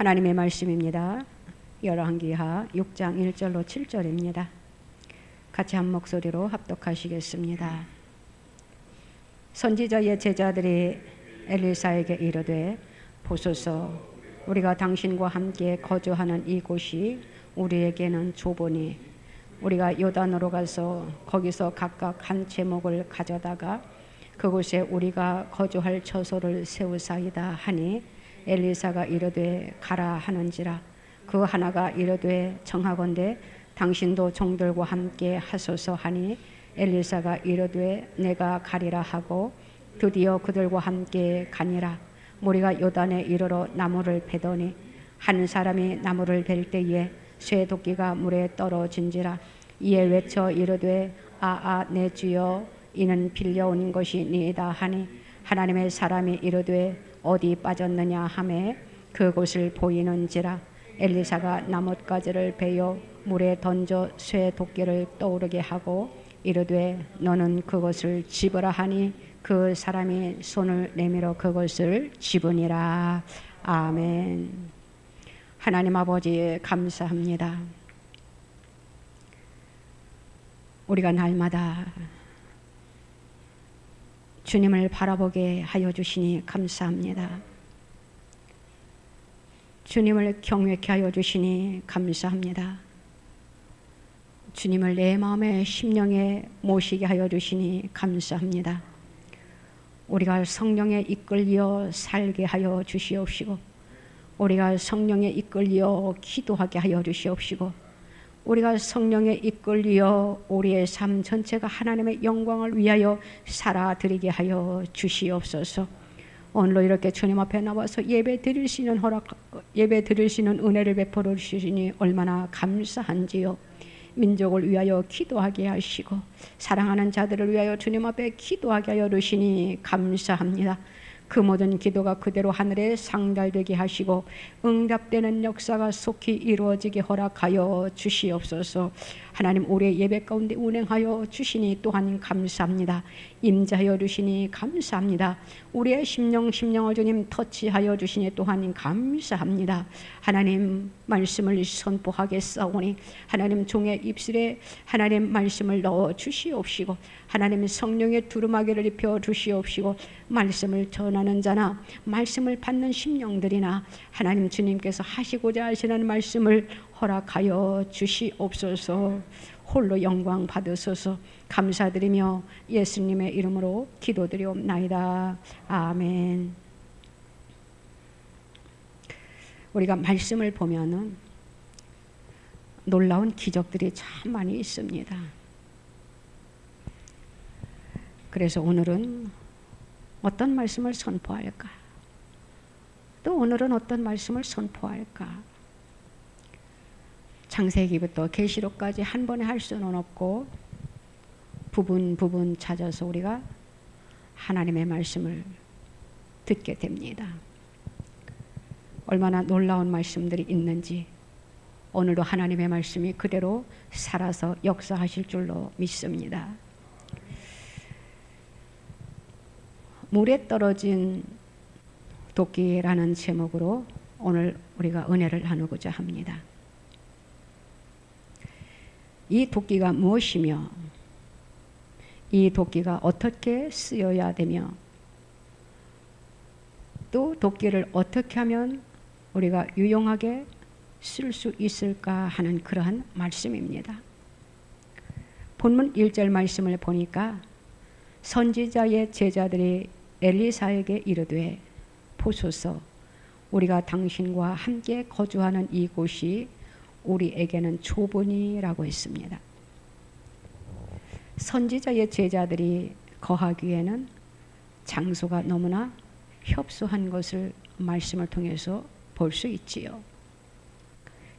하나님의 말씀입니다. 열왕기하 6장 1절로 7절입니다. 같이 한 목소리로 합독하시겠습니다. 선지자의 제자들이 엘리사에게 이르되 보소서, 우리가 당신과 함께 거주하는 이곳이 우리에게는 좁으니 우리가 요단으로 가서 거기서 각각 한 제목을 가져다가 그곳에 우리가 거주할 처소를 세우사이다 하니, 엘리사가 이르되 가라 하는지라. 그 하나가 이르되 정하건대 당신도 종들과 함께 하소서 하니, 엘리사가 이르되 내가 가리라 하고 드디어 그들과 함께 가니라. 무리가 요단에 이르러 나무를 베더니 한 사람이 나무를 벨 때에 쇠도끼가 물에 떨어진지라. 이에 외쳐 이르되 아아 내 주여, 이는 빌려온 것이니이다 하니, 하나님의 사람이 이르되 어디 빠졌느냐 하매 그곳을 보이는지라. 엘리사가 나뭇가지를 베어 물에 던져 쇠도끼를 떠오르게 하고 이르되 너는 그것을 집으라 하니, 그 사람이 손을 내밀어 그것을 집으니라. 아멘. 하나님 아버지 감사합니다. 우리가 날마다 주님을 바라보게 하여 주시니 감사합니다. 주님을 경외케 하여 주시니 감사합니다. 주님을 내 마음의 심령에 모시게 하여 주시니 감사합니다. 우리가 성령에 이끌려 살게 하여 주시옵시고, 우리가 성령에 이끌려 기도하게 하여 주시옵시고, 우리가 성령에 이끌려 우리의 삶 전체가 하나님의 영광을 위하여 살아드리게 하여 주시옵소서. 오늘도 이렇게 주님 앞에 나와서 예배 드릴 수 있는 예배 드릴 수 있는 은혜를 베풀어 주시니 얼마나 감사한지요. 민족을 위하여 기도하게 하시고 사랑하는 자들을 위하여 주님 앞에 기도하게 하여 주시니 감사합니다. 그 모든 기도가 그대로 하늘에 상달되게 하시고 응답되는 역사가 속히 이루어지게 허락하여 주시옵소서. 하나님, 우리의 예배 가운데 운행하여 주시니 또한 감사합니다. 임재하여 주시니 감사합니다. 우리의 심령을 주님 터치하여 주시니 또한 감사합니다. 하나님, 말씀을 선포하겠사오니 하나님 종의 입술에 하나님 말씀을 넣어 주시옵시고, 하나님 성령의 두루마기를 입혀 주시옵시고, 말씀을 전하는 자나 말씀을 받는 심령들이나 하나님 주님께서 하시고자 하시는 말씀을 허락하여 주시옵소서. 홀로 영광 받으소서. 감사드리며 예수님의 이름으로 기도드리옵나이다. 아멘. 우리가 말씀을 보면은 놀라운 기적들이 참 많이 있습니다. 그래서 오늘은 어떤 말씀을 선포할까? 또 오늘은 어떤 말씀을 선포할까? 창세기부터 계시록까지 한 번에 할 수는 없고 부분 찾아서 우리가 하나님의 말씀을 듣게 됩니다. 얼마나 놀라운 말씀들이 있는지 오늘도 하나님의 말씀이 그대로 살아서 역사하실 줄로 믿습니다. 물에 떨어진 도끼라는 제목으로 오늘 우리가 은혜를 나누고자 합니다. 이 도끼가 무엇이며 이 도끼가 어떻게 쓰여야 되며 또 도끼를 어떻게 하면 우리가 유용하게 쓸 수 있을까 하는 그러한 말씀입니다. 본문 1절 말씀을 보니까 선지자의 제자들이 엘리사에게 이르되 보소서, 우리가 당신과 함께 거주하는 이곳이 우리에게는 좁으니라고 했습니다. 선지자의 제자들이 거하기에는 장소가 너무나 협소한 것을 말씀을 통해서 볼 수 있지요.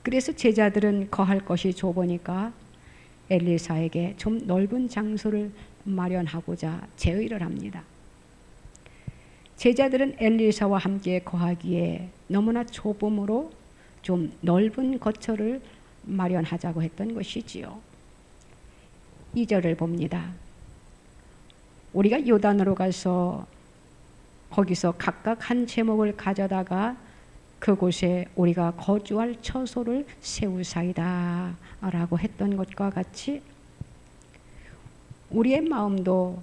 그래서 제자들은 거할 것이 좁으니까 엘리사에게 좀 넓은 장소를 마련하고자 제의를 합니다. 제자들은 엘리사와 함께 거하기에 너무나 좁음으로 좀 넓은 거처를 마련하자고 했던 것이지요. 2절을 봅니다. 우리가 요단으로 가서 거기서 각각 한 제목을 가져다가 그곳에 우리가 거주할 처소를 세우사이다 라고 했던 것과 같이 우리의 마음도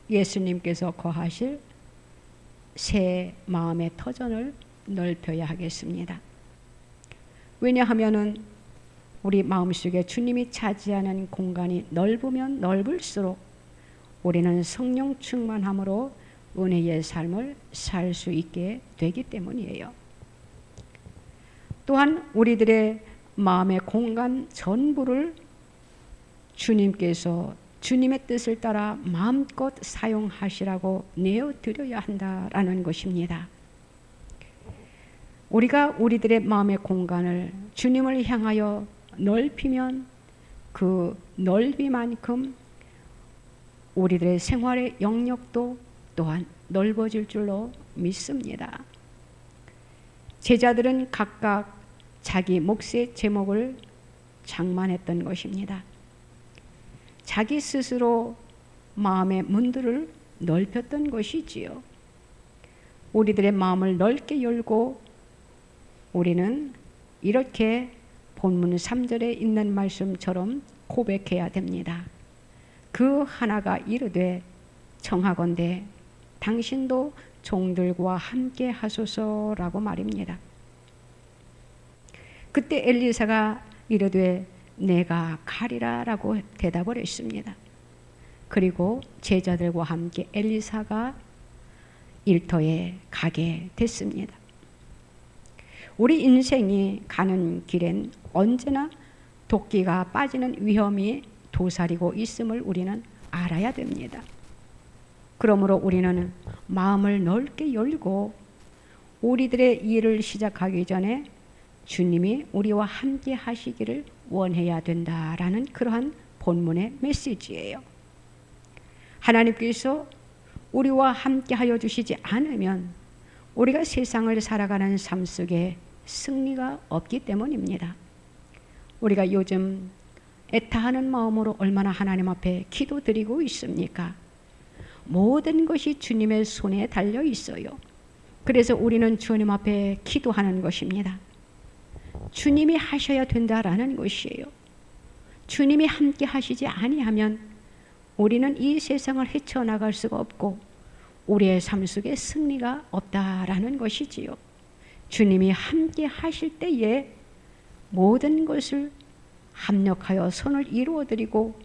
예수님께서 거하실 새 마음의 터전을 넓혀야 하겠습니다. 왜냐하면은 우리 마음속에 주님이 차지하는 공간이 넓으면 넓을수록 우리는 성령 충만함으로 은혜의 삶을 살 수 있게 되기 때문이에요. 또한 우리들의 마음의 공간 전부를 주님께서 주님의 뜻을 따라 마음껏 사용하시라고 내어드려야 한다라는 것입니다. 우리가 우리들의 마음의 공간을 주님을 향하여 넓히면 그 넓이만큼 우리들의 생활의 영역도 또한 넓어질 줄로 믿습니다. 제자들은 각각 자기 몫의 제목을 장만했던 것입니다. 자기 스스로 마음의 문들을 넓혔던 것이지요. 우리들의 마음을 넓게 열고 우리는 이렇게 본문 3절에 있는 말씀처럼 고백해야 됩니다. 그 하나가 이르되 청하건대 당신도 종들과 함께 하소서라고 말입니다. 그때 엘리사가 이르되 내가 가리라 라고 대답을 했습니다. 그리고 제자들과 함께 엘리사가 일터에 가게 됐습니다. 우리 인생이 가는 길엔 언제나 도끼가 빠지는 위험이 도사리고 있음을 우리는 알아야 됩니다. 그러므로 우리는 마음을 넓게 열고 우리들의 일을 시작하기 전에 주님이 우리와 함께 하시기를 원해야 된다라는 그러한 본문의 메시지예요. 하나님께서 우리와 함께 하여 주시지 않으면 우리가 세상을 살아가는 삶 속에 승리가 없기 때문입니다. 우리가 요즘 애타하는 마음으로 얼마나 하나님 앞에 기도드리고 있습니까? 모든 것이 주님의 손에 달려 있어요. 그래서 우리는 주님 앞에 기도하는 것입니다. 주님이 하셔야 된다라는 것이에요. 주님이 함께 하시지 아니하면 우리는 이 세상을 헤쳐나갈 수가 없고 우리의 삶 속에 승리가 없다라는 것이지요. 주님이 함께 하실 때에 모든 것을 합력하여 선을 이루어드리고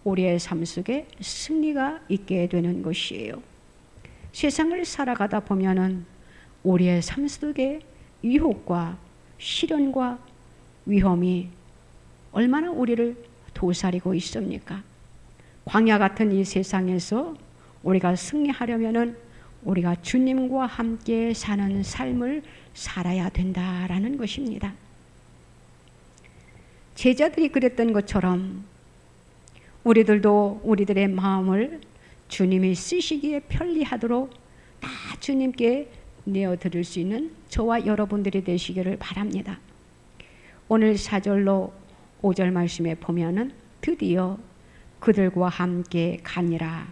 우리의 삶 속에 승리가 있게 되는 것이에요. 세상을 살아가다 보면은 우리의 삶 속에 유혹과 시련과 위험이 얼마나 우리를 도사리고 있습니까? 광야 같은 이 세상에서 우리가 승리하려면은 우리가 주님과 함께 사는 삶을 살아야 된다라는 것입니다. 제자들이 그랬던 것처럼 우리들도 우리들의 마음을 주님이 쓰시기에 편리하도록 다 주님께 내어드릴 수 있는 저와 여러분들이 되시기를 바랍니다. 오늘 4절로 5절 말씀에 보면은 드디어 그들과 함께 가니라.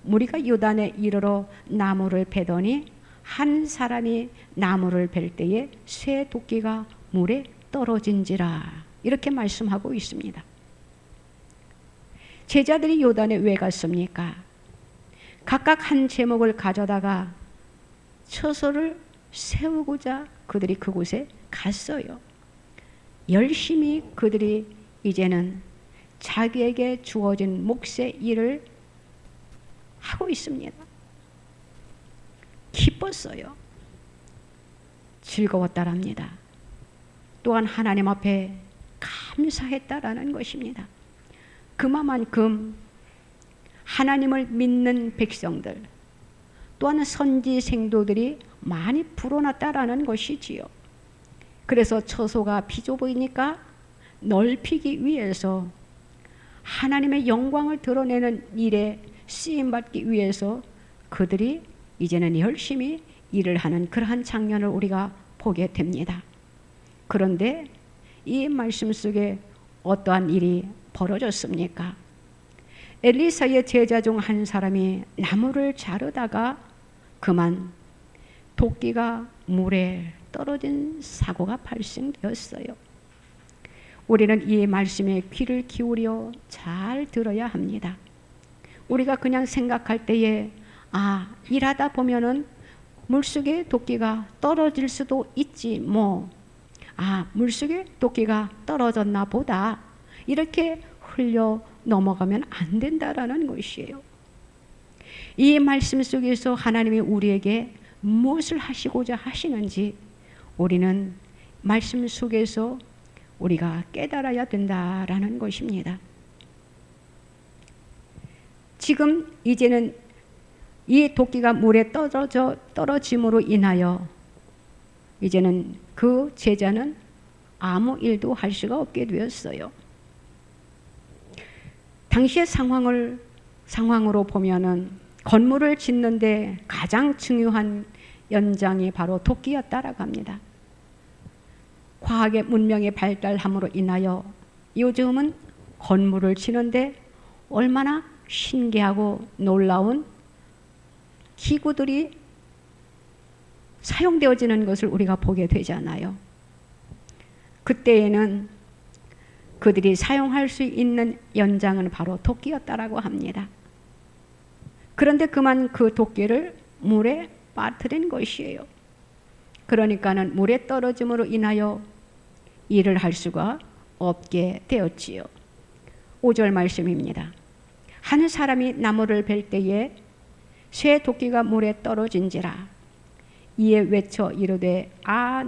무리가 요단에 이르러 나무를 베더니 한 사람이 나무를 벨 때에 새 도끼가 물에 떨어진지라. 이렇게 말씀하고 있습니다. 제자들이 요단에 왜 갔습니까? 각각 한 제목을 가져다가 처소를 세우고자 그들이 그곳에 갔어요. 열심히 그들이 이제는 자기에게 주어진 몫의 일을 하고 있습니다. 기뻤어요. 즐거웠다랍니다. 또한 하나님 앞에 감사했다라는 것입니다. 그만큼 하나님을 믿는 백성들 또한 선지 생도들이 많이 불어났다라는 것이지요. 그래서 처소가 비좁으니까 넓히기 위해서 하나님의 영광을 드러내는 일에 쓰임받기 위해서 그들이 이제는 열심히 일을 하는 그러한 장면을 우리가 보게 됩니다. 그런데 이 말씀 속에 어떠한 일이 벌어졌습니까? 엘리사의 제자 중 한 사람이 나무를 자르다가 그만 도끼가 물에 떨어진 사고가 발생되었어요. 우리는 이 말씀에 귀를 기울여 잘 들어야 합니다. 우리가 그냥 생각할 때에 일하다 보면은 물속에 도끼가 떨어질 수도 있지 뭐. 물속에 도끼가 떨어졌나 보다. 이렇게 흘려 넘어가면 안 된다라는 것이에요. 이 말씀 속에서 하나님이 우리에게 무엇을 하시고자 하시는지 우리는 말씀 속에서 우리가 깨달아야 된다라는 것입니다. 지금 이제는 이 도끼가 물에 떨어짐으로 인하여 이제는 그 제자는 아무 일도 할 수가 없게 되었어요. 당시의 상황으로 보면은 건물을 짓는데 가장 중요한 연장이 바로 도끼였다라고 합니다. 과학의 문명의 발달함으로 인하여 요즘은 건물을 짓는데 얼마나 신기하고 놀라운 기구들이 사용되어지는 것을 우리가 보게 되잖아요. 그때에는 그들이 사용할 수 있는 연장은 바로 도끼였다라고 합니다. 그런데 그만 그 도끼를 물에 빠뜨린 것이에요. 그러니까는 물에 떨어짐으로 인하여 일을 할 수가 없게 되었지요. 5절 말씀입니다. 한 사람이 나무를 벨 때에 쇠 도끼가 물에 떨어진지라 이에 외쳐 이르되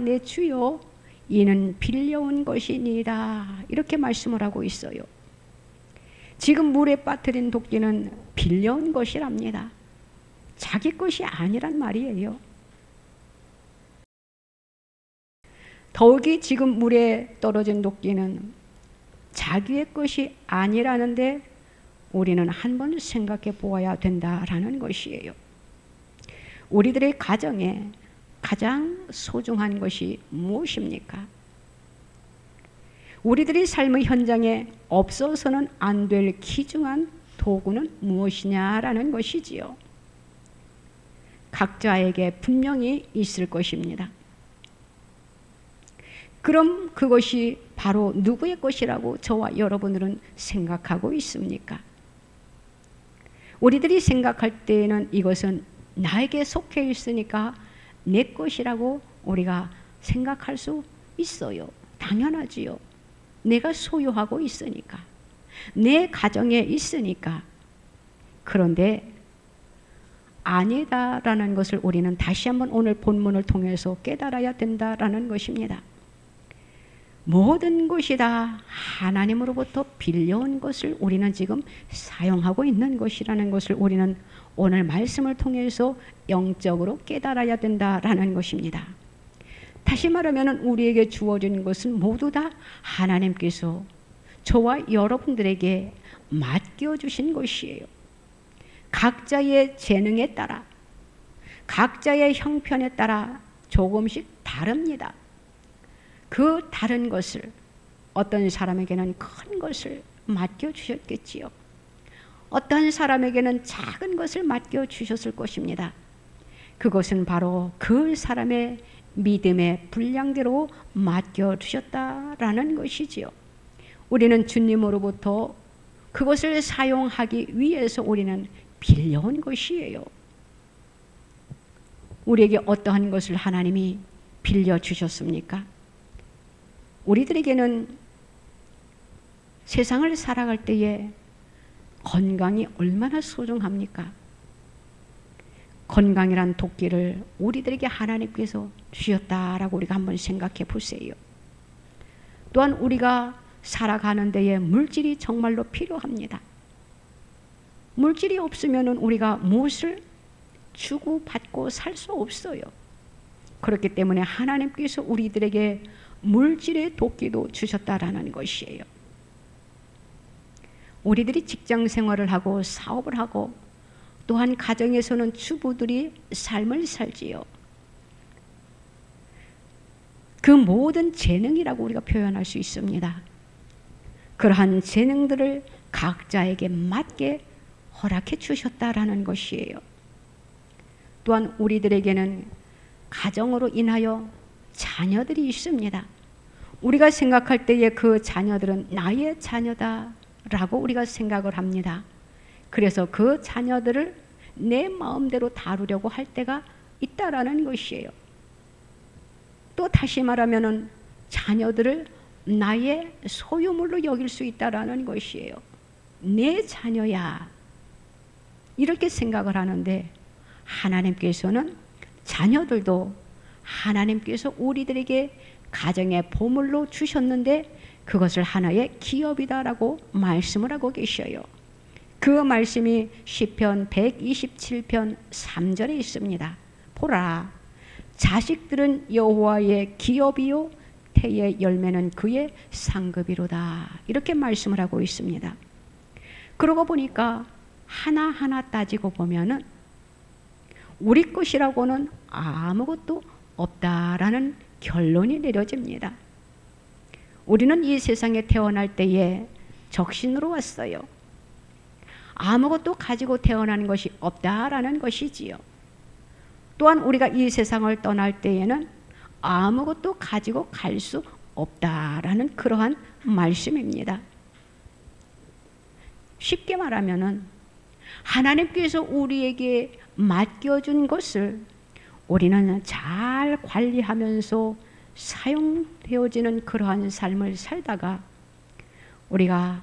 내 주여 이는 빌려온 것이니이다. 이렇게 말씀을 하고 있어요. 지금 물에 빠뜨린 도끼는 빌려온 것이랍니다. 자기 것이 아니란 말이에요. 더욱이 지금 물에 떨어진 도끼는 자기의 것이 아니라는데 우리는 한번 생각해 보아야 된다라는 것이에요. 우리들의 가정에 가장 소중한 것이 무엇입니까? 우리들의 삶의 현장에 없어서는 안 될 귀중한 도구는 무엇이냐라는 것이지요. 각자에게 분명히 있을 것입니다. 그럼 그것이 바로 누구의 것이라고 저와 여러분들은 생각하고 있습니까? 우리들이 생각할 때에는 이것은 나에게 속해 있으니까 내 것이라고 우리가 생각할 수 있어요. 당연하지요. 내가 소유하고 있으니까. 내 가정에 있으니까. 그런데 아니다라는 것을 우리는 다시 한번 오늘 본문을 통해서 깨달아야 된다라는 것입니다. 모든 것이 다 하나님으로부터 빌려온 것을 우리는 지금 사용하고 있는 것이라는 것을 우리는 오늘 말씀을 통해서 영적으로 깨달아야 된다라는 것입니다. 다시 말하면 우리에게 주어진 것은 모두 다 하나님께서 저와 여러분들에게 맡겨주신 것이에요. 각자의 재능에 따라 각자의 형편에 따라 조금씩 다릅니다. 그 다른 것을 어떤 사람에게는 큰 것을 맡겨주셨겠지요. 어떤 사람에게는 작은 것을 맡겨주셨을 것입니다. 그것은 바로 그 사람의 믿음의 분량대로 맡겨주셨다라는 것이지요. 우리는 주님으로부터 그것을 사용하기 위해서 우리는 빌려온 것이에요. 우리에게 어떠한 것을 하나님이 빌려주셨습니까? 우리들에게는 세상을 살아갈 때에 건강이 얼마나 소중합니까? 건강이란 도끼를 우리들에게 하나님께서 주셨다라고 우리가 한번 생각해 보세요. 또한 우리가 살아가는 데에 물질이 정말로 필요합니다. 물질이 없으면 우리가 무엇을 주고받고 살 수 없어요. 그렇기 때문에 하나님께서 우리들에게 물질의 도끼도 주셨다라는 것이에요. 우리들이 직장 생활을 하고 사업을 하고 또한 가정에서는 주부들이 삶을 살지요. 그 모든 재능이라고 우리가 표현할 수 있습니다. 그러한 재능들을 각자에게 맞게 허락해 주셨다라는 것이에요. 또한 우리들에게는 가정으로 인하여 자녀들이 있습니다. 우리가 생각할 때에 그 자녀들은 나의 자녀다라고 우리가 생각을 합니다. 그래서 그 자녀들을 내 마음대로 다루려고 할 때가 있다라는 것이에요. 또 다시 말하면은 자녀들을 나의 소유물로 여길 수 있다라는 것이에요. 내 자녀야. 이렇게 생각을 하는데 하나님께서는 자녀들도 하나님께서 우리들에게 가정의 보물로 주셨는데 그것을 하나의 기업이다라고 말씀을 하고 계셔요. 그 말씀이 시편 127편 3절에 있습니다. 보라, 자식들은 여호와의 기업이요 태의 열매는 그의 상급이로다. 이렇게 말씀을 하고 있습니다. 그러고 보니까 하나하나 따지고 보면은 우리 것이라고는 아무것도 없다라는 결론이 내려집니다. 우리는 이 세상에 태어날 때에 적신으로 왔어요. 아무것도 가지고 태어나는 것이 없다라는 것이지요. 또한 우리가 이 세상을 떠날 때에는 아무것도 가지고 갈 수 없다라는 그러한 말씀입니다. 쉽게 말하면은 하나님께서 우리에게 맡겨준 것을 우리는 잘 관리하면서 사용되어지는 그러한 삶을 살다가 우리가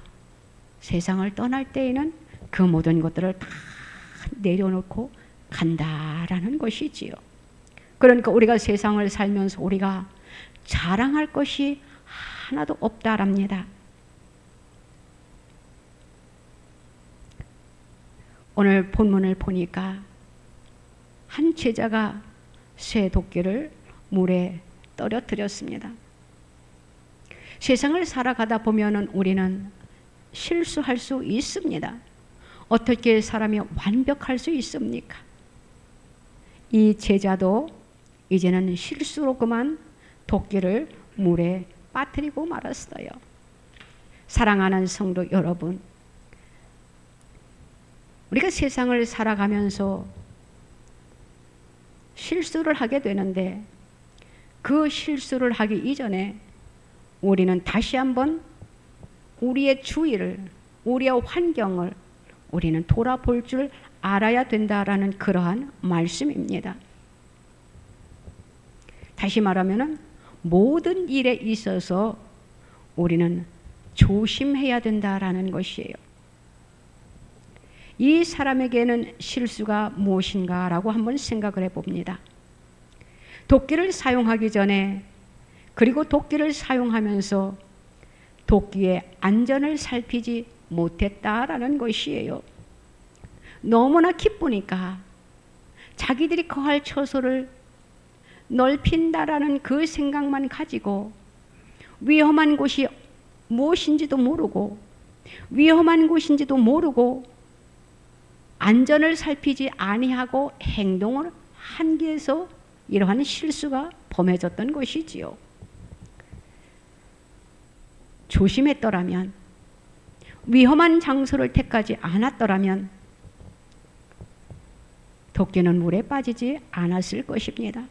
세상을 떠날 때에는 그 모든 것들을 다 내려놓고 간다라는 것이지요. 그러니까 우리가 세상을 살면서 우리가 자랑할 것이 하나도 없다랍니다. 오늘 본문을 보니까 한 제자가 새 도끼를 물에 떨어뜨렸습니다. 세상을 살아가다 보면은 우리는 실수할 수 있습니다. 어떻게 사람이 완벽할 수 있습니까? 이 제자도 이제는 실수로 그만 도끼를 물에 빠뜨리고 말았어요. 사랑하는 성도 여러분, 우리가 세상을 살아가면서 실수를 하게 되는데 그 실수를 하기 이전에 우리는 다시 한번 우리의 주위를, 우리의 환경을 우리는 돌아볼 줄 알아야 된다라는 그러한 말씀입니다. 다시 말하면은 모든 일에 있어서 우리는 조심해야 된다라는 것이에요. 이 사람에게는 실수가 무엇인가라고 한번 생각을 해봅니다. 도끼를 사용하기 전에 그리고 도끼를 사용하면서 도끼의 안전을 살피지 못했다라는 것이에요. 너무나 기쁘니까 자기들이 거할 처소를 넓힌다라는 그 생각만 가지고 위험한 곳이 무엇인지도 모르고 위험한 곳인지도 모르고 안전을 살피지 아니하고 행동을 한 게서 이러한 실수가 범해졌던 것이지요. 조심했더라면, 위험한 장소를 택하지 않았더라면 도끼는 물에 빠지지 않았을 것입니다.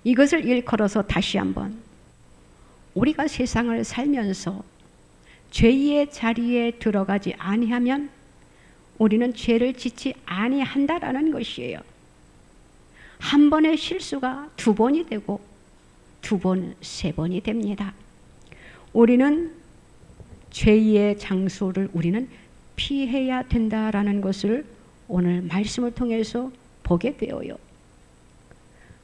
이것을 일컬어서 다시 한번 우리가 세상을 살면서 죄의 자리에 들어가지 아니하면 우리는 죄를 짓지 아니한다라는 것이에요. 한 번의 실수가 두 번이 되고 두 번, 세 번이 됩니다. 우리는 죄의 장소를 우리는 피해야 된다라는 것을 오늘 말씀을 통해서 보게 되어요.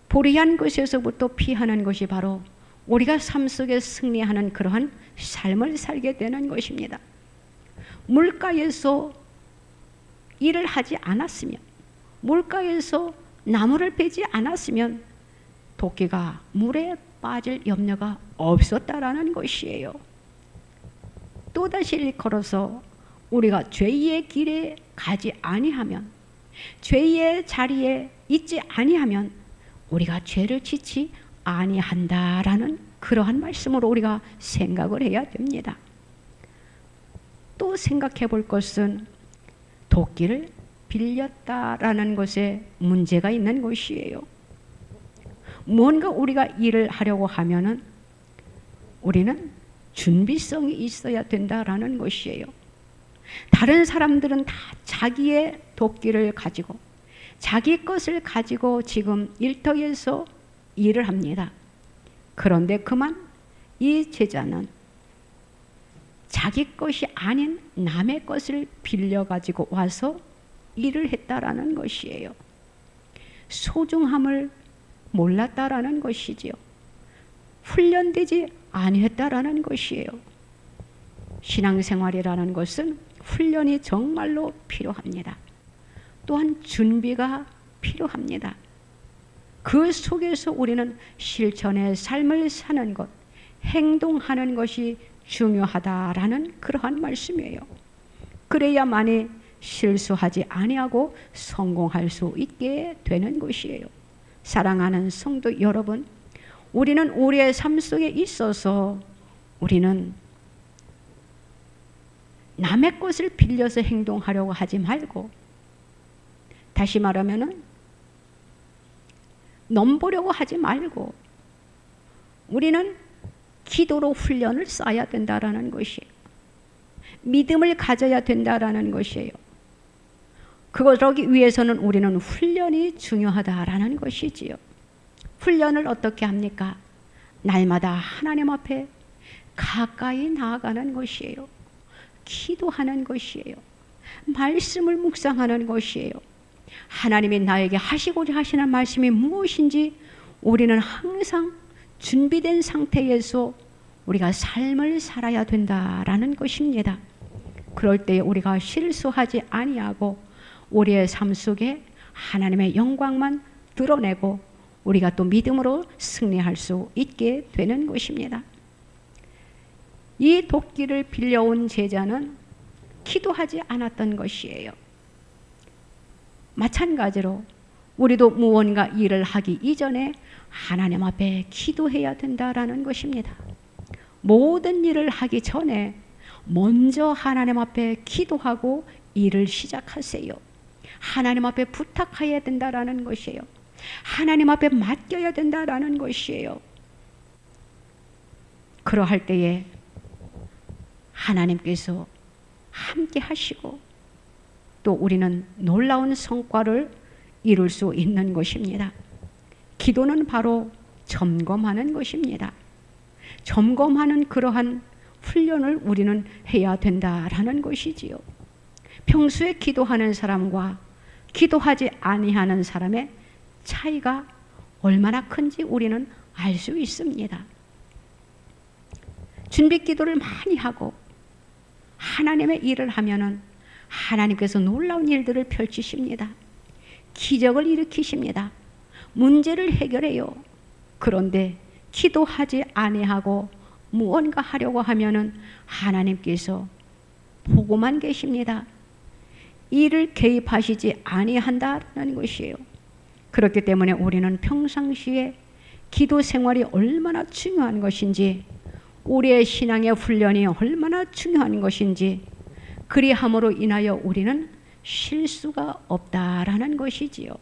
불의한 것에서부터 피하는 것이 바로 우리가 삶 속에 승리하는 그러한 삶을 살게 되는 것입니다. 물가에서 일을 하지 않았으면, 물가에서 나무를 베지 않았으면 도끼가 물에 빠질 염려가 없었다라는 것이에요. 또다시 일컬어서 우리가 죄의 길에 가지 아니하면, 죄의 자리에 있지 아니하면 우리가 죄를 짓지 아니한다라는 그러한 말씀으로 우리가 생각을 해야 됩니다. 또 생각해 볼 것은 도끼를 빌렸다라는 것에 문제가 있는 것이에요. 무언가 우리가 일을 하려고 하면은 우리는 준비성이 있어야 된다라는 것이에요. 다른 사람들은 다 자기의 도끼를 가지고 자기 것을 가지고 지금 일터에서 일을 합니다. 그런데 그만 이 제자는 자기 것이 아닌 남의 것을 빌려 가지고 와서 일을 했다라는 것이에요. 소중함을 몰랐다라는 것이지요. 훈련되지 아니했다라는 것이에요. 신앙생활이라는 것은 훈련이 정말로 필요합니다. 또한 준비가 필요합니다. 그 속에서 우리는 실천의 삶을 사는 것, 행동하는 것이 중요하다라는 그러한 말씀이에요. 그래야만이 실수하지 아니하고 성공할 수 있게 되는 것이에요. 사랑하는 성도 여러분, 우리는 우리의 삶 속에 있어서 우리는 남의 것을 빌려서 행동하려고 하지 말고, 다시 말하면은 넘보려고 하지 말고 우리는 기도로 훈련을 쌓아야 된다라는 것이에요. 믿음을 가져야 된다라는 것이에요. 그러기 위해서는 우리는 훈련이 중요하다라는 것이지요. 훈련을 어떻게 합니까? 날마다 하나님 앞에 가까이 나아가는 것이에요. 기도하는 것이에요. 말씀을 묵상하는 것이에요. 하나님이 나에게 하시고자 하시는 말씀이 무엇인지 우리는 항상 준비된 상태에서 우리가 삶을 살아야 된다라는 것입니다. 그럴 때 우리가 실수하지 아니하고 우리의 삶 속에 하나님의 영광만 드러내고 우리가 또 믿음으로 승리할 수 있게 되는 것입니다. 이 도끼를 빌려온 제자는 기도하지 않았던 것이에요. 마찬가지로 우리도 무언가 일을 하기 이전에 하나님 앞에 기도해야 된다라는 것입니다. 모든 일을 하기 전에 먼저 하나님 앞에 기도하고 일을 시작하세요. 하나님 앞에 부탁해야 된다라는 것이에요. 하나님 앞에 맡겨야 된다라는 것이에요. 그러할 때에 하나님께서 함께 하시고 또 우리는 놀라운 성과를 이룰 수 있는 것입니다. 기도는 바로 점검하는 것입니다. 점검하는 그러한 훈련을 우리는 해야 된다라는 것이지요. 평소에 기도하는 사람과 기도하지 아니하는 사람의 차이가 얼마나 큰지 우리는 알 수 있습니다. 준비 기도를 많이 하고 하나님의 일을 하면은 하나님께서 놀라운 일들을 펼치십니다. 기적을 일으키십니다. 문제를 해결해요. 그런데 기도하지 아니하고 무언가 하려고 하면은 하나님께서 보고만 계십니다. 일을 개입하시지 아니한다는 것이에요. 그렇기 때문에 우리는 평상시에 기도 생활이 얼마나 중요한 것인지, 우리의 신앙의 훈련이 얼마나 중요한 것인지, 그리함으로 인하여 우리는 실수가 없다라는 것이지요.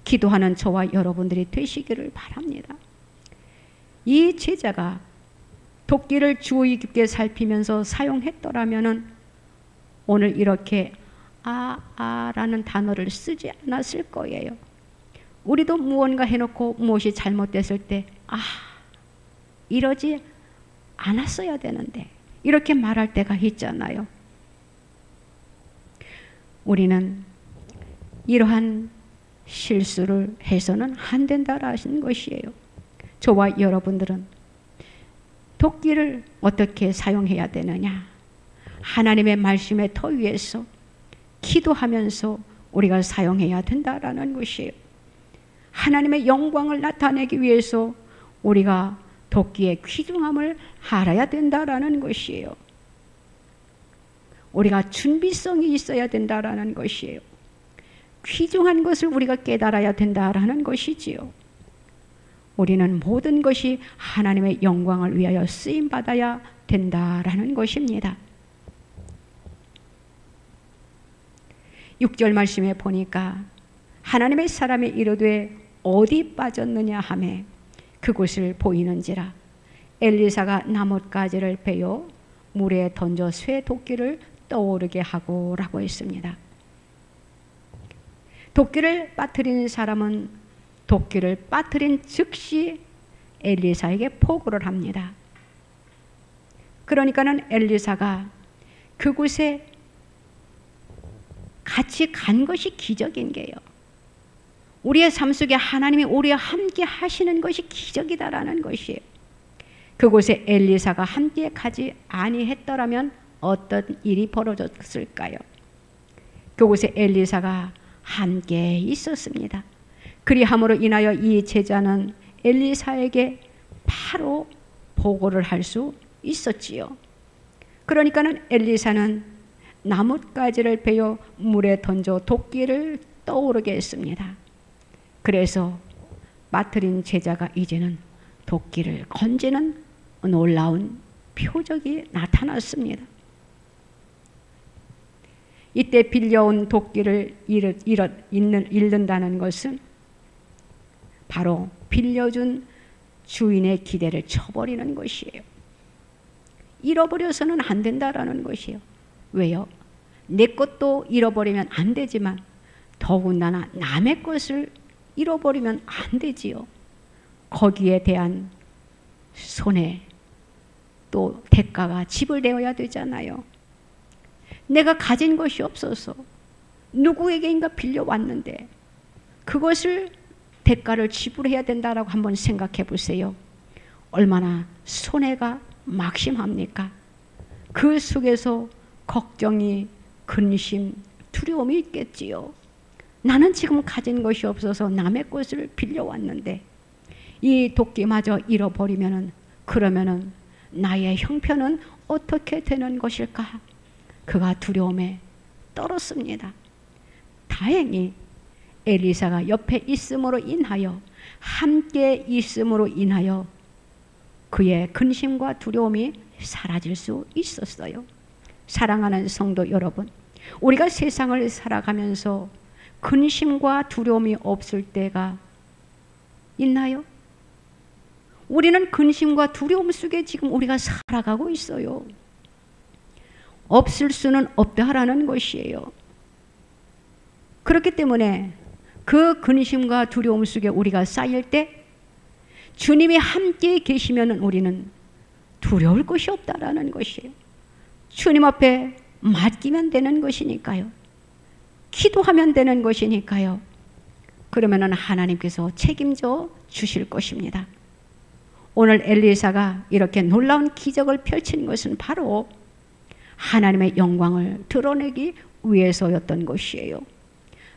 기도하는 저와 여러분들이 되시기를 바랍니다. 이 제자가 도끼를 주의 깊게 살피면서 사용했더라면은 오늘 이렇게 라는 단어를 쓰지 않았을 거예요. 우리도 무언가 해놓고 무엇이 잘못됐을 때 이러지 않았어야 되는데 이렇게 말할 때가 있잖아요. 우리는 이러한 실수를 해서는 안 된다라는 것이에요. 저와 여러분들은 도끼를 어떻게 사용해야 되느냐? 하나님의 말씀의 터 위에서 기도하면서 우리가 사용해야 된다라는 것이에요. 하나님의 영광을 나타내기 위해서 우리가 도끼의 귀중함을 알아야 된다라는 것이에요. 우리가 준비성이 있어야 된다라는 것이에요. 귀중한 것을 우리가 깨달아야 된다라는 것이지요. 우리는 모든 것이 하나님의 영광을 위하여 쓰임받아야 된다라는 것입니다. 6절 말씀에 보니까 하나님의 사람이 이르되 어디 빠졌느냐 하매 그곳을 보이는지라 엘리사가 나뭇가지를 베어 물에 던져 쇠 도끼를 떠오르게 하고 라고 했습니다. 도끼를 빠뜨린 사람은 도끼를 빠뜨린 즉시 엘리사에게 포고를 합니다. 그러니까는 엘리사가 그곳에 같이 간 것이 기적인 게요. 우리의 삶 속에 하나님이 우리와 함께 하시는 것이 기적이다라는 것이에요. 그곳에 엘리사가 함께 가지 아니했더라면 어떤 일이 벌어졌을까요? 그곳에 엘리사가 함께 있었습니다. 그리함으로 인하여 이 제자는 엘리사에게 바로 보고를 할 수 있었지요. 그러니까는 엘리사는 나뭇가지를 베어 물에 던져 도끼를 떠오르게 했습니다. 그래서 빠뜨린 제자가 이제는 도끼를 건지는 놀라운 표적이 나타났습니다. 이때 빌려온 도끼를 잃는다는 것은 바로 빌려준 주인의 기대를 쳐버리는 것이에요. 잃어버려서는 안 된다라는 것이에요. 왜요? 내 것도 잃어버리면 안 되지만 더군다나 남의 것을 잃어버리면 안 되지요. 거기에 대한 손해 또 대가가 지불되어야 되잖아요. 내가 가진 것이 없어서 누구에게인가 빌려왔는데 그것을 대가를 지불해야 된다라고 한번 생각해 보세요. 얼마나 손해가 막심합니까? 그 속에서 걱정이, 근심, 두려움이 있겠지요. 나는 지금 가진 것이 없어서 남의 것을 빌려왔는데 이 도끼마저 잃어버리면은 그러면은 나의 형편은 어떻게 되는 것일까? 그가 두려움에 떨었습니다. 다행히 엘리사가 옆에 있음으로 인하여 함께 있음으로 인하여 그의 근심과 두려움이 사라질 수 있었어요. 사랑하는 성도 여러분, 우리가 세상을 살아가면서 근심과 두려움이 없을 때가 있나요? 우리는 근심과 두려움 속에 지금 우리가 살아가고 있어요. 없을 수는 없다라는 것이에요. 그렇기 때문에 그 근심과 두려움 속에 우리가 쌓일 때 주님이 함께 계시면 우리는 두려울 것이 없다라는 것이에요. 주님 앞에 맡기면 되는 것이니까요. 기도하면 되는 것이니까요. 그러면은 하나님께서 책임져 주실 것입니다. 오늘 엘리사가 이렇게 놀라운 기적을 펼친 것은 바로 하나님의 영광을 드러내기 위해서였던 것이에요.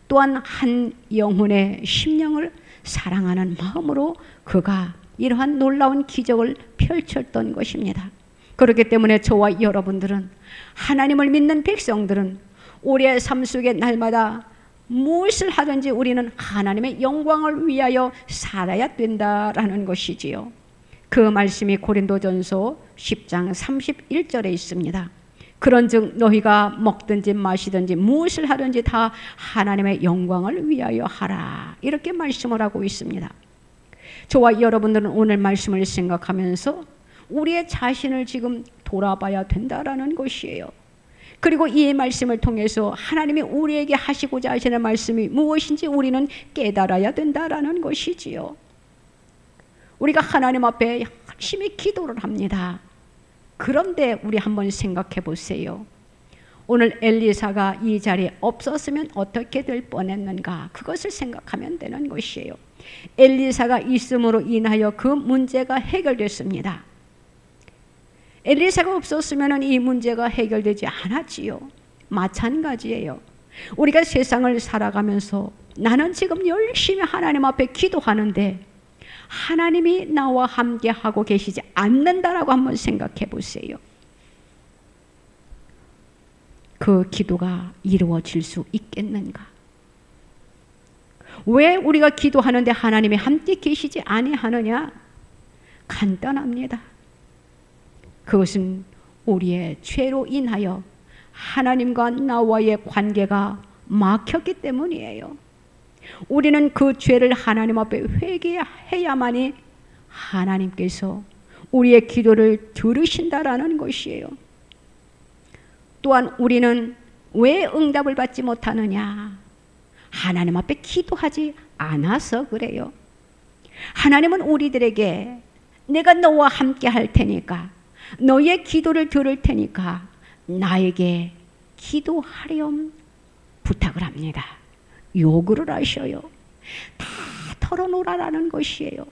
또한 한 영혼의 심령을 사랑하는 마음으로 그가 이러한 놀라운 기적을 펼쳤던 것입니다. 그렇기 때문에 저와 여러분들은, 하나님을 믿는 백성들은 우리의 삶 속에 날마다 무엇을 하든지 우리는 하나님의 영광을 위하여 살아야 된다라는 것이지요. 그 말씀이 고린도전서 10장 31절에 있습니다. 그런즉 너희가 먹든지 마시든지 무엇을 하든지 다 하나님의 영광을 위하여 하라, 이렇게 말씀을 하고 있습니다. 저와 여러분들은 오늘 말씀을 생각하면서 우리의 자신을 지금 돌아봐야 된다라는 것이에요. 그리고 이 말씀을 통해서 하나님이 우리에게 하시고자 하시는 말씀이 무엇인지 우리는 깨달아야 된다라는 것이지요. 우리가 하나님 앞에 열심히 기도를 합니다. 그런데 우리 한번 생각해 보세요. 오늘 엘리사가 이 자리에 없었으면 어떻게 될 뻔했는가, 그것을 생각하면 되는 것이에요. 엘리사가 있음으로 인하여 그 문제가 해결됐습니다. 엘리사가 없었으면 이 문제가 해결되지 않았지요. 마찬가지예요. 우리가 세상을 살아가면서 나는 지금 열심히 하나님 앞에 기도하는데 하나님이 나와 함께 하고 계시지 않는다라고 한번 생각해 보세요. 그 기도가 이루어질 수 있겠는가? 왜 우리가 기도하는데 하나님이 함께 계시지 아니하느냐? 간단합니다. 그것은 우리의 죄로 인하여 하나님과 나와의 관계가 막혔기 때문이에요. 우리는 그 죄를 하나님 앞에 회개해야만이 하나님께서 우리의 기도를 들으신다라는 것이에요. 또한 우리는 왜 응답을 받지 못하느냐? 하나님 앞에 기도하지 않아서 그래요. 하나님은 우리들에게 내가 너와 함께 할 테니까, 너의 기도를 들을 테니까 나에게 기도하렴 부탁을 합니다. 요구를 하셔요. 다 털어놓으라는 것이에요.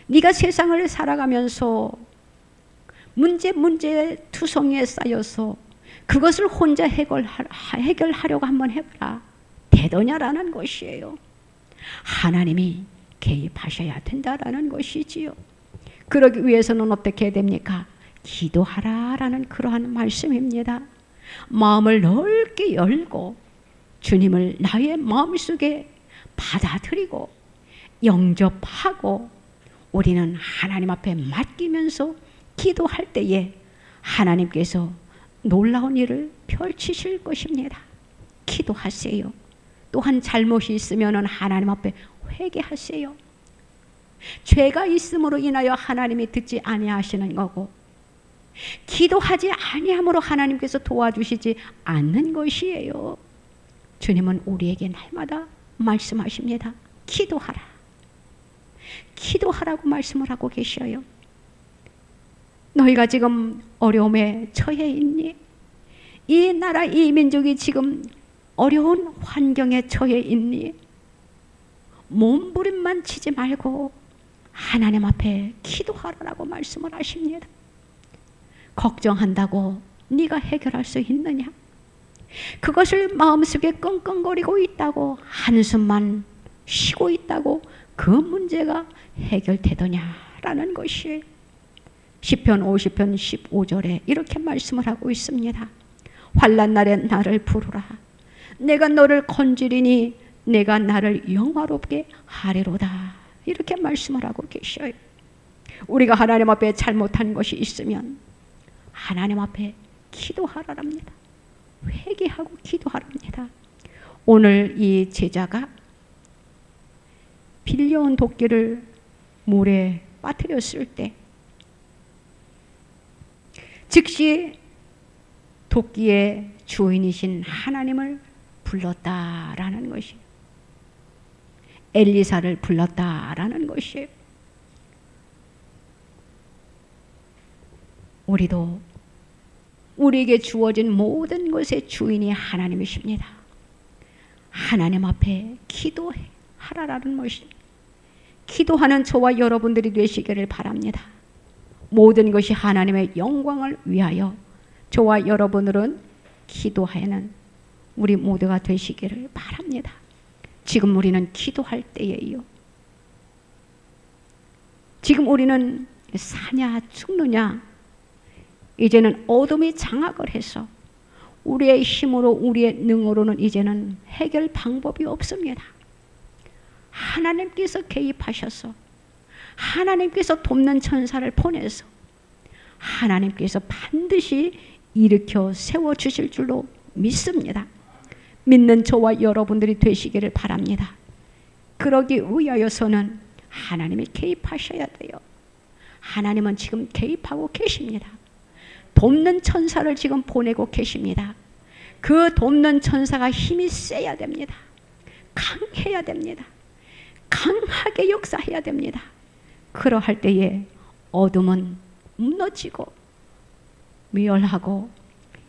네가 세상을 살아가면서 문제투성이에 쌓여서 그것을 혼자 해결하려고 한번 해봐라. 되더냐라는 것이에요. 하나님이 개입하셔야 된다라는 것이지요. 그러기 위해서는 어떻게 해야 됩니까? 기도하라라는 그러한 말씀입니다. 마음을 넓게 열고 주님을 나의 마음속에 받아들이고 영접하고 우리는 하나님 앞에 맡기면서 기도할 때에 하나님께서 놀라운 일을 펼치실 것입니다. 기도하세요. 또한 잘못이 있으면 하나님 앞에 회개하세요. 죄가 있음으로 인하여 하나님이 듣지 아니하시는 거고, 기도하지 아니함으로 하나님께서 도와주시지 않는 것이에요. 주님은 우리에게 날마다 말씀하십니다. 기도하라. 기도하라고 말씀을 하고 계셔요. 너희가 지금 어려움에 처해 있니? 이 나라 이 민족이 지금 어려운 환경에 처해 있니? 몸부림만 치지 말고 하나님 앞에 기도하라고 말씀을 하십니다. 걱정한다고 네가 해결할 수 있느냐? 그것을 마음속에 끙끙거리고 있다고 한숨만 쉬고 있다고 그 문제가 해결되더냐라는 것이에요. 시편 50편 15절에 이렇게 말씀을 하고 있습니다. 환난 날에 나를 부르라. 내가 너를 건지리니 내가 나를 영화롭게 하리로다. 이렇게 말씀을 하고 계셔요. 우리가 하나님 앞에 잘못한 것이 있으면 하나님 앞에 기도하라랍니다. 회개하고 기도하랍니다. 오늘 이 제자가 빌려온 도끼를 물에 빠뜨렸을 때 즉시 도끼의 주인이신 하나님을 불렀다라는 것이, 엘리사를 불렀다라는 것이에요. 우리도 우리에게 주어진 모든 것의 주인이 하나님이십니다. 하나님 앞에 기도하라라는 것이, 기도하는 저와 여러분들이 되시기를 바랍니다. 모든 것이 하나님의 영광을 위하여 저와 여러분들은 기도하는 우리 모두가 되시기를 바랍니다. 지금 우리는 기도할 때예요. 지금 우리는 사냐 죽느냐, 이제는 어둠이 장악을 해서 우리의 힘으로 우리의 능으로는 이제는 해결 방법이 없습니다. 하나님께서 개입하셔서 하나님께서 돕는 천사를 보내서 하나님께서 반드시 일으켜 세워주실 줄로 믿습니다. 믿는 저와 여러분들이 되시기를 바랍니다. 그러기 위하여서는 하나님이 개입하셔야 돼요. 하나님은 지금 개입하고 계십니다. 돕는 천사를 지금 보내고 계십니다. 그 돕는 천사가 힘이 세야 됩니다. 강해야 됩니다. 강하게 역사해야 됩니다. 그러할 때에 어둠은 무너지고 멸하고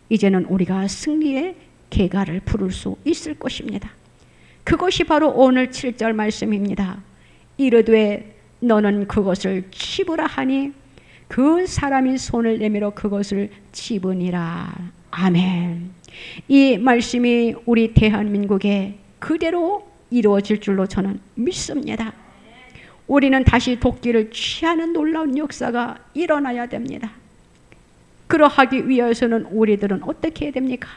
이제는 우리가 승리의 계가를 부를 수 있을 것입니다. 그것이 바로 오늘 7절 말씀입니다. 이르되 너는 그것을 집으라 하니 그 사람이 손을 내밀어 그것을 집으니라. 아멘. 이 말씀이 우리 대한민국에 그대로 이루어질 줄로 저는 믿습니다. 우리는 다시 도끼를 취하는 놀라운 역사가 일어나야 됩니다. 그러하기 위해서는 우리들은 어떻게 해야 됩니까?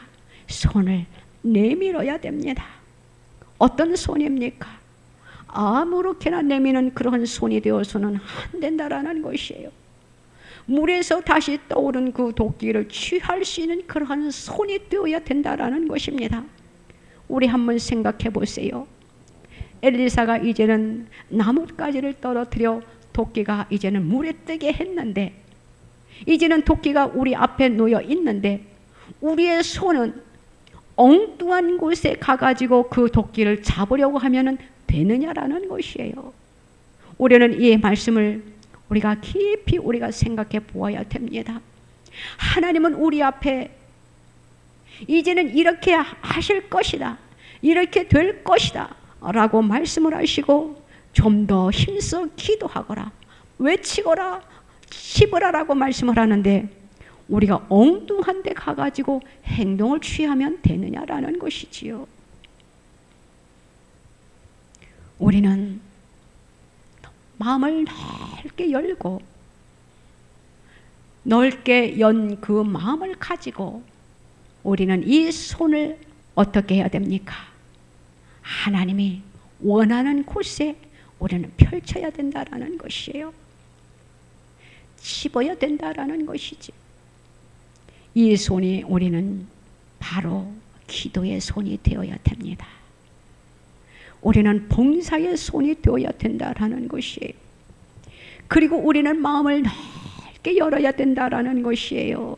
손을 내밀어야 됩니다. 어떤 손입니까? 아무렇게나 내미는 그런 손이 되어서는 안 된다라는 것이에요. 물에서 다시 떠오른 그 도끼를 취할 수 있는 그러한 손이 되어야 된다라는 것입니다. 우리 한번 생각해 보세요. 엘리사가 이제는 나뭇가지를 떨어뜨려 도끼가 이제는 물에 뜨게 했는데, 이제는 도끼가 우리 앞에 놓여 있는데 우리의 손은 엉뚱한 곳에 가가지고 그 도끼를 잡으려고 하면 되느냐라는 것이에요. 우리는 이 말씀을 우리가 깊이 우리가 생각해 보아야 됩니다. 하나님은 우리 앞에 이제는 이렇게 하실 것이다, 이렇게 될 것이다 라고 말씀을 하시고 좀 더 힘써 기도하거라, 외치거라, 씹으라 라고 말씀을 하는데 우리가 엉뚱한 데 가가지고 행동을 취하면 되느냐라는 것이지요. 우리는 마음을 넓게 열고 넓게 연 그 마음을 가지고 우리는 이 손을 어떻게 해야 됩니까? 하나님이 원하는 곳에 우리는 펼쳐야 된다라는 것이에요. 씹어야 된다라는 것이지. 이 손이 우리는 바로 기도의 손이 되어야 됩니다. 우리는 봉사의 손이 되어야 된다라는 것이에요. 그리고 우리는 마음을 넓게 열어야 된다라는 것이에요.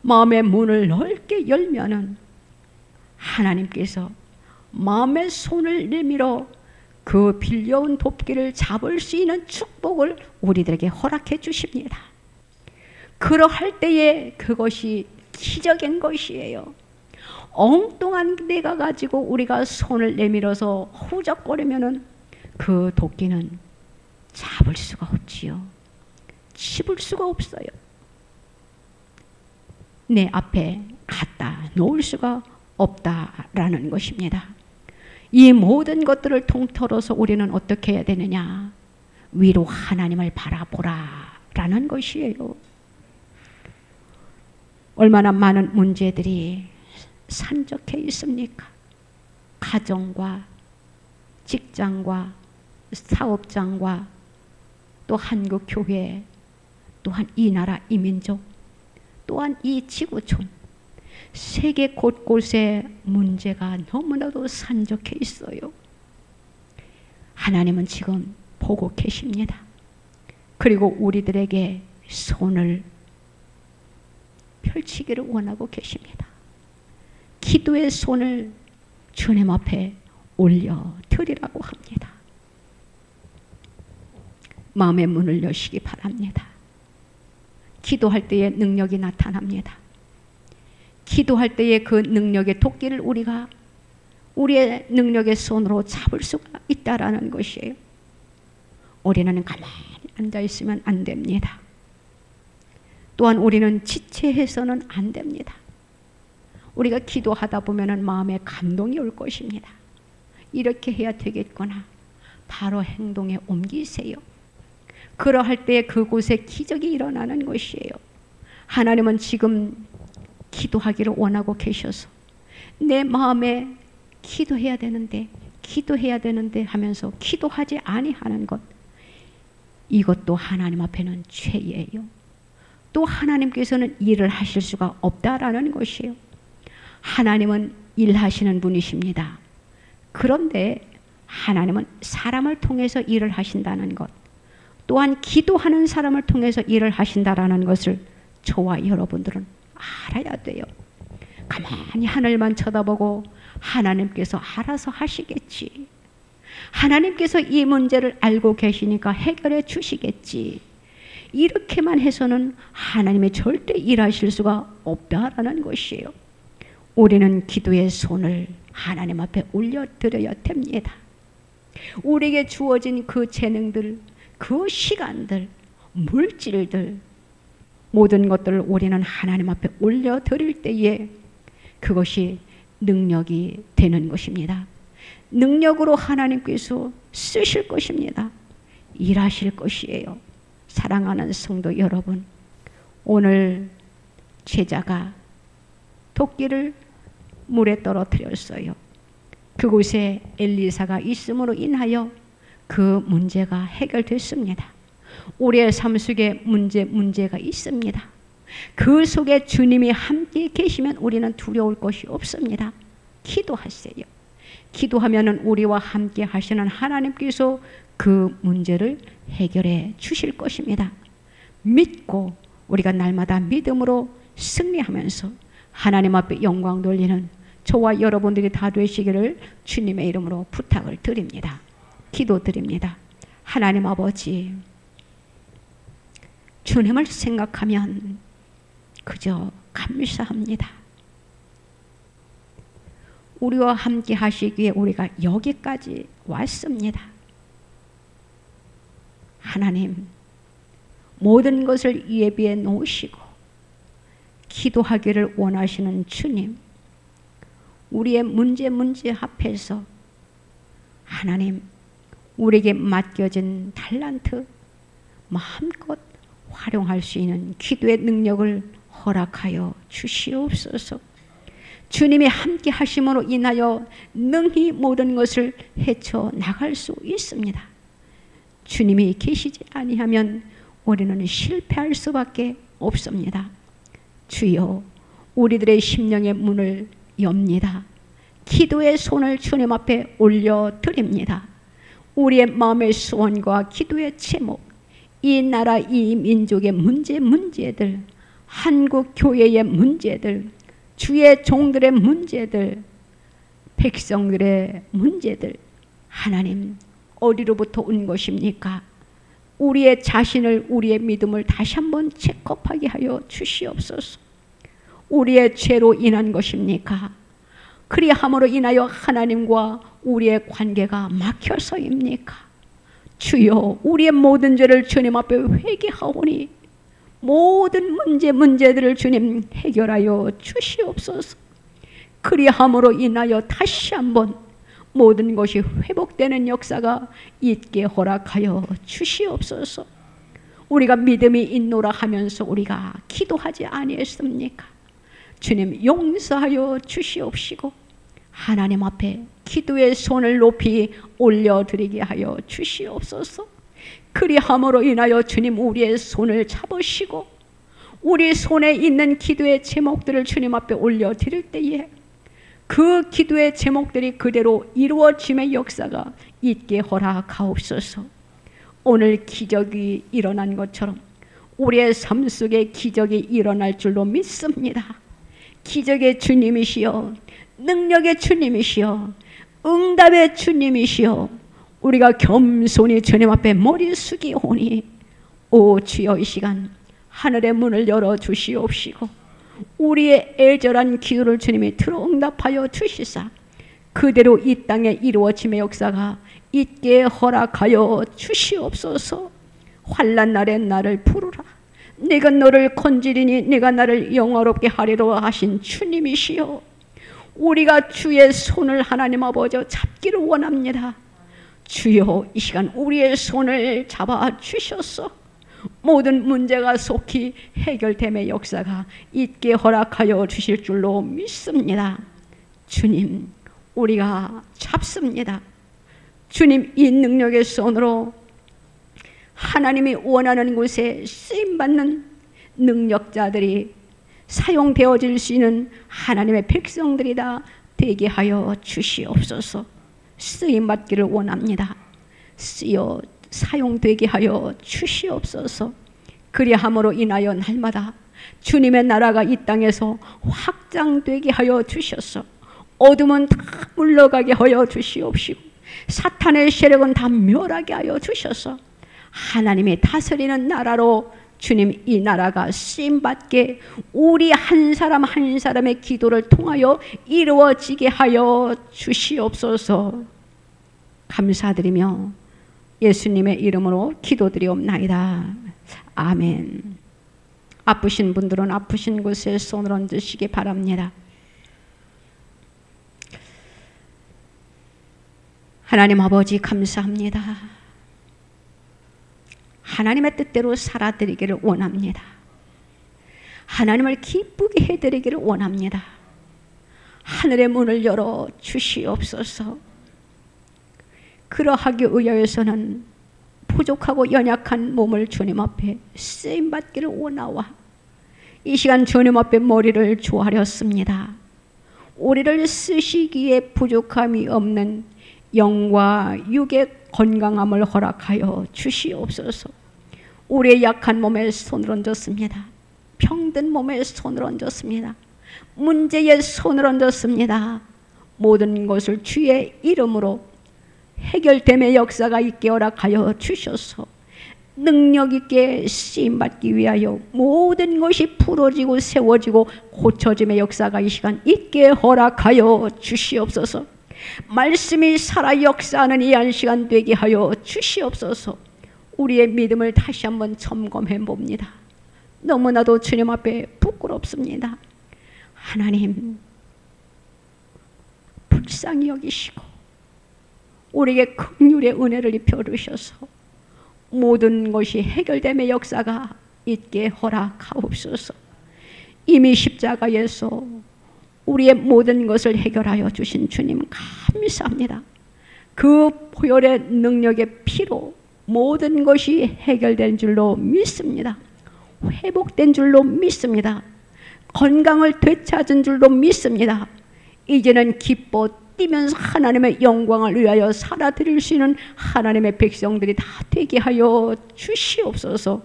마음의 문을 넓게 열면은 하나님께서 마음의 손을 내밀어 그 빌려온 도끼를 잡을 수 있는 축복을 우리들에게 허락해 주십니다. 그러할 때에 그것이 기적인 것이에요. 엉뚱한 데가 가지고 우리가 손을 내밀어서 후적거리면은 그 도끼는 잡을 수가 없지요. 씹을 수가 없어요. 내 앞에 갖다 놓을 수가 없다라는 것입니다. 이 모든 것들을 통틀어서 우리는 어떻게 해야 되느냐? 위로 하나님을 바라보라 라는 것이에요. 얼마나 많은 문제들이 산적해 있습니까? 가정과 직장과 사업장과 또 한국 교회, 또한 이 나라 이 민족, 또한 이 지구촌, 세계 곳곳에 문제가 너무나도 산적해 있어요. 하나님은 지금 보고 계십니다. 그리고 우리들에게 손을 펼치기를 원하고 계십니다. 기도의 손을 주님 앞에 올려드리라고 합니다. 마음의 문을 여시기 바랍니다. 기도할 때에 능력이 나타납니다. 기도할 때에 그 능력의 도끼를 우리가 우리의 능력의 손으로 잡을 수가 있다라는 것이에요. 우리는 가만히 앉아 있으면 안 됩니다. 또한 우리는 지체해서는 안 됩니다. 우리가 기도하다 보면 마음에 감동이 올 것입니다. 이렇게 해야 되겠구나. 바로 행동에 옮기세요. 그러할 때 그곳에 기적이 일어나는 것이에요. 하나님은 지금 기도하기를 원하고 계셔서 내 마음에 기도해야 되는데 하면서 기도하지 아니하는 것, 이것도 하나님 앞에는 죄예요. 또 하나님께서는 일을 하실 수가 없다라는 것이에요. 하나님은 일하시는 분이십니다. 그런데 하나님은 사람을 통해서 일을 하신다는 것, 또한 기도하는 사람을 통해서 일을 하신다라는 것을 저와 여러분들은 알아야 돼요. 가만히 하늘만 쳐다보고 하나님께서 알아서 하시겠지, 하나님께서 이 문제를 알고 계시니까 해결해 주시겠지, 이렇게만 해서는 하나님의 절대 일하실 수가 없다라는 것이에요. 우리는 기도의 손을 하나님 앞에 올려드려야 됩니다. 우리에게 주어진 그 재능들, 그 시간들, 물질들, 모든 것들을 우리는 하나님 앞에 올려드릴 때에 그것이 능력이 되는 것입니다. 능력으로 하나님께서 쓰실 것입니다. 일하실 것이에요. 사랑하는 성도 여러분, 오늘 제자가 도끼를 물에 떨어뜨렸어요. 그곳에 엘리사가 있음으로 인하여 그 문제가 해결됐습니다. 우리의 삶 속에 문제가 있습니다. 그 속에 주님이 함께 계시면 우리는 두려울 것이 없습니다. 기도하세요. 기도하면은 우리와 함께 하시는 하나님께서 그 문제를 해결해 주실 것입니다. 믿고 우리가 날마다 믿음으로 승리하면서 하나님 앞에 영광 돌리는 저와 여러분들이 다 되시기를 주님의 이름으로 부탁을 드립니다. 기도드립니다. 하나님 아버지, 주님을 생각하면 그저 감사합니다. 우리와 함께 하시기에 우리가 여기까지 왔습니다. 하나님, 모든 것을 예비해 놓으시고 기도하기를 원하시는 주님, 우리의 문제 앞에서 하나님, 우리에게 맡겨진 달란트 마음껏 활용할 수 있는 기도의 능력을 허락하여 주시옵소서. 주님이 함께 하심으로 인하여 능히 모든 것을 헤쳐나갈 수 있습니다. 주님이 계시지 아니하면 우리는 실패할 수밖에 없습니다. 주여, 우리들의 심령의 문을 엽니다. 기도의 손을 주님 앞에 올려드립니다. 우리의 마음의 소원과 기도의 제목, 이 나라 이 민족의 문제들, 한국 교회의 문제들, 주의 종들의 문제들, 백성들의 문제들, 하나님 어디로부터 온 것입니까? 우리의 자신을, 우리의 믿음을 다시 한번 체크업하게 하여 주시옵소서. 우리의 죄로 인한 것입니까? 그리함으로 인하여 하나님과 우리의 관계가 막혀서입니까? 주여, 우리의 모든 죄를 주님 앞에 회개하오니 모든 문제들을 주님 해결하여 주시옵소서. 그리함으로 인하여 다시 한번 모든 것이 회복되는 역사가 있게 허락하여 주시옵소서. 우리가 믿음이 있노라 하면서 우리가 기도하지 아니했습니까? 주님 용서하여 주시옵시고 하나님 앞에 기도의 손을 높이 올려드리게 하여 주시옵소서. 그리함으로 인하여 주님 우리의 손을 잡으시고 우리 손에 있는 기도의 제목들을 주님 앞에 올려드릴 때에 그 기도의 제목들이 그대로 이루어짐의 역사가 있게 허락하옵소서. 오늘 기적이 일어난 것처럼 우리의 삶 속에 기적이 일어날 줄로 믿습니다. 기적의 주님이시여, 능력의 주님이시여, 응답의 주님이시여, 우리가 겸손히 주님 앞에 머리 숙이오니 오 주여, 이 시간 하늘의 문을 열어 주시옵시고 우리의 애절한 기도를 주님이 들어 응답하여 주시사 그대로 이 땅에 이루어짐의 역사가 있게 허락하여 주시옵소서. 환난 날에 나를 부르라, 내가 너를 건지리니 내가 나를 영화롭게 하리라 하신 주님이시여, 우리가 주의 손을 하나님 아버지 잡기를 원합니다. 주여, 이 시간 우리의 손을 잡아 주셔서 모든 문제가 속히 해결됨의 역사가 있게 허락하여 주실 줄로 믿습니다. 주님, 우리가 잡습니다. 주님, 이 능력의 손으로 하나님이 원하는 곳에 쓰임받는 능력자들이 사용되어질 수 있는 하나님의 백성들이다 되게 하여 주시옵소서. 쓰임받기를 원합니다. 쓰여 사용되게 하여 주시옵소서. 그리함으로 인하여 날마다 주님의 나라가 이 땅에서 확장되게 하여 주셔서 어둠은 다 물러가게 하여 주시옵시고 사탄의 세력은 다 멸하게 하여 주셔서 하나님이 다스리는 나라로 주님 이 나라가 쓰임받게 우리 한 사람 한 사람의 기도를 통하여 이루어지게 하여 주시옵소서. 감사드리며 예수님의 이름으로 기도드리옵나이다. 아멘. 아프신 분들은 아프신 곳에 손을 얹으시기 바랍니다. 하나님 아버지 감사합니다. 하나님의 뜻대로 살아드리기를 원합니다. 하나님을 기쁘게 해드리기를 원합니다. 하늘의 문을 열어 주시옵소서. 그러하기 위하여서는 부족하고 연약한 몸을 주님 앞에 쓰임받기를 원하와 이 시간 주님 앞에 머리를 조아렸습니다. 우리를 쓰시기에 부족함이 없는 영과 육의 건강함을 허락하여 주시옵소서. 우리의 약한 몸에 손을 얹었습니다. 병든 몸에 손을 얹었습니다. 문제에 손을 얹었습니다. 모든 것을 주의 이름으로 해결됨의 역사가 있게 허락하여 주셔서 능력 있게 쓰임받기 위하여 모든 것이 풀어지고 세워지고 고쳐짐의 역사가 이 시간 있게 허락하여 주시옵소서. 말씀이 살아 역사하는 이 한 시간 되게 하여 주시옵소서. 우리의 믿음을 다시 한번 점검해 봅니다. 너무나도 주님 앞에 부끄럽습니다. 하나님 불쌍히 여기시고 우리에게 긍휼의 은혜를 입혀 주셔서 모든 것이 해결됨의 역사가 있게 허락하옵소서. 이미 십자가에서 우리의 모든 것을 해결하여 주신 주님 감사합니다. 그 보혈의 능력의 피로 모든 것이 해결된 줄로 믿습니다. 회복된 줄로 믿습니다. 건강을 되찾은 줄로 믿습니다. 이제는 기뻐 뛰면서 하나님의 영광을 위하여 살아드릴 수 있는 하나님의 백성들이 다 되게 하여 주시옵소서.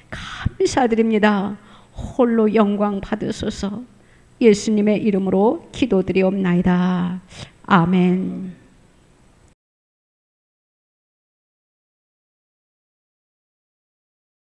감사드립니다. 홀로 영광 받으소서. 예수님의 이름으로 기도드리옵나이다. 아멘.